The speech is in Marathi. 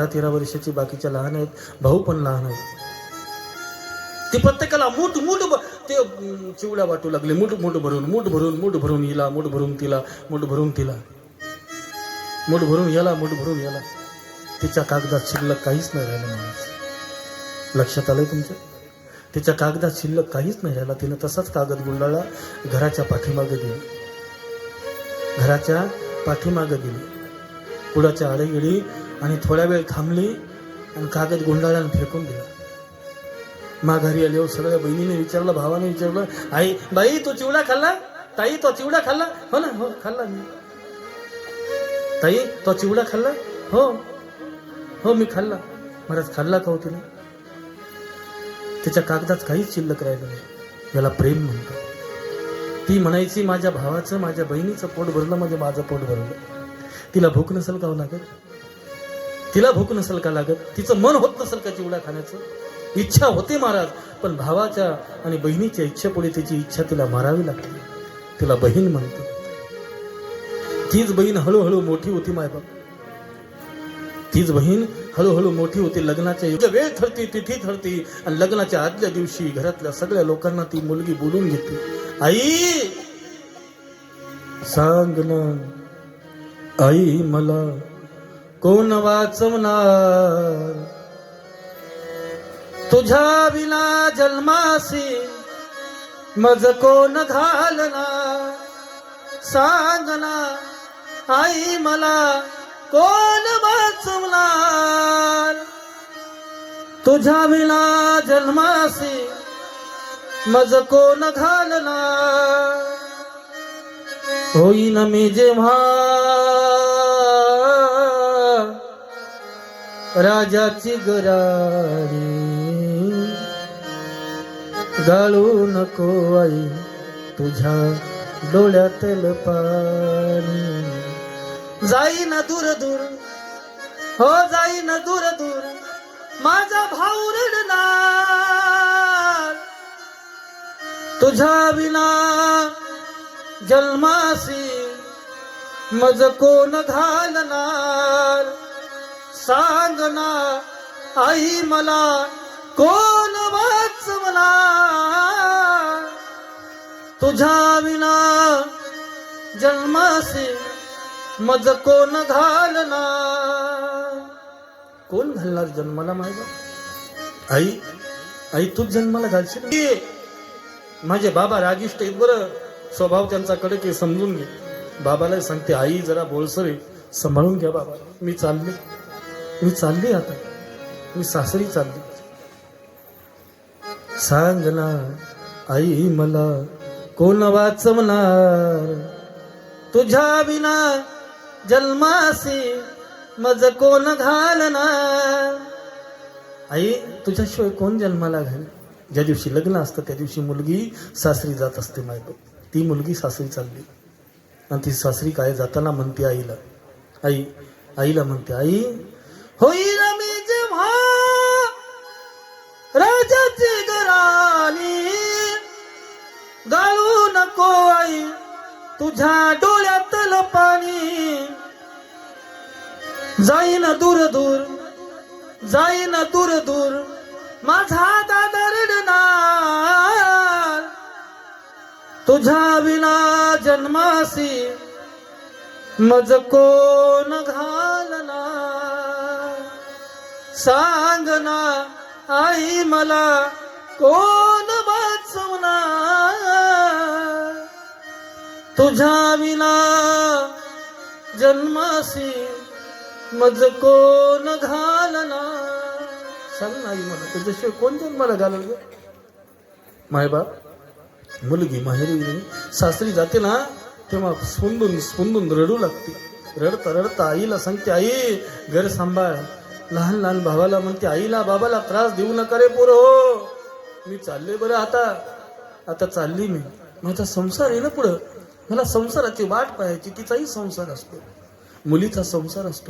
12-13 वर्षाची, बाकीच्या लहान आहेत, भाऊ पण लहान आहेत. ते प्रत्येकाला मूठ ते चिवड्या वाटू लागले, मूठ भरून हिला, मूठ भरून तिला, मूठ भरून तिला, मूठ भरून याला, मूठ भरून याला. तिच्या कागदात शिल्लक काहीच नाही राहिलं म्हणायचं. लक्षात आलंय तुमच्या? तिच्या कागदात शिल्लक काहीच नाही राहिला. तिनं तसाच कागद गुंडाळला, घराच्या पाठीमागे गेली, घराच्या पाठीमागे गेली, पुढाच्या आडे गेली आणि थोड्या वेळ थांबली आणि कागद गुंडाळ्यानं फेकून दिला. माघारी आल्यावर सगळ्या बहिणीने विचारलं, भावाने विचारलं, आई बाई तू चिवडा खाल्ला? ताई तो चिवडा खाल्ला? हो ना, हो खाल्ला मी. ताई तो चिवडा खाल्ला? हो हो मी खाल्ला. महाराज खाल्ला का हो तिने? तिच्या कागदात काहीच शिल्लक राहिलं नाही. याला प्रेम म्हणतात. ती म्हणायची माझ्या भावाचं, माझ्या बहिणीचं पोट भरलं म्हणजे माझं पोट भरलं. तिला भूक नसेल का लागत? तिला भूक नसेल का लागत? तिचं मन होत नसेल का चिवडा खाण्याचं? इच्छा होते महाराज, पण भावाच्या आणि बहिणीच्या इच्छेपुढे तिची इच्छा तिला मारावी लागते. तिला बहीण म्हणते. तीच बहीण हळूहळू मोठी होती मायबाप. तीच बहीण हळूहळू मोठी होती. लग्नाच्या वेळ ठरती, तिथी ठरती आणि लग्नाच्या आदल्या दिवशी घरातल्या सगळ्या लोकांना ती मुलगी बोलून घेते. आई सांग ना, आई मला कोण वाचवणार? तुझ्या विना जन्मासी मज कोण घालणार? सांग ना आई मला कोण वाचवणार? तुझ्या विना जन्मासी मज कोण घालणार? होईन मी जेव्हा राजाची गराडी, गाळू नको आई तुझ्या डोळ्यातलं पाणी. जाईन दूर दूर, हो जाईन दूर दूर, माझा भाऊ रडणार. तुझ्या विना जन्मासी मज कोण घालणार? सांग ना आई मला कोण वाचवणार? तुझ्या विना जन्मासी मज कोण घालणार? कोण घालणार जन्माला मायबा? आई आई तूच जन्माला घालशील. माझे बाबा रागिष्ट आहेत बरं, स्वभाव त्यांचा कडक आहे, समजून घे. बाबाला सांगते आई जरा बोलसर आहे, सांभाळून घ्या बाबा. मी चालली आता, मी सासरी चालली. सांग ना आई मला कोण वाचवणार? तुझ्या विना जन्मासी मज कोण घालणार? आई तुझ्याशिवाय कोण जन्माला घाल? ज्या दिवशी लग्न असतं त्या दिवशी मुलगी सासरी जात असते मायबाप. ती मुलगी सासरी चालली आणि ती सासरी काय जाताना म्हणते आईला, आईला म्हणते, आई होईल मी जेव्हा राजाची गराली, गाळू नको आई तुझ्या डोळ्यातलं पाणी. जाईन दूर दूर, जाईन दूर दूर, माझा दादा रडणार. तुझ्या विना जन्मासी मज कोण घालणार? सांग ना आई मला कोण वाचवणार? तुझ्या विना जन्मासी मज कोण घालणार? सांग ना आई मला तुझ्याशिवाय कोण जन्माला घालल ग? मायबाप मुलगी माहेरी सासरी जाते ना तेव्हा स्पुंदून रडू लागते. रडता रडता आईला सांगते, आई घर सांभाळ. लहान लहान भावाला म्हणते, आईला बाबाला त्रास देऊ नका रे पोर, हो मी चालले बरं, आता चालली मी. माझा संसार आहे ना पुढं, मला संसाराची वाट पाहायची. तिचाही संसार असतो, मुलीचा संसार असतो.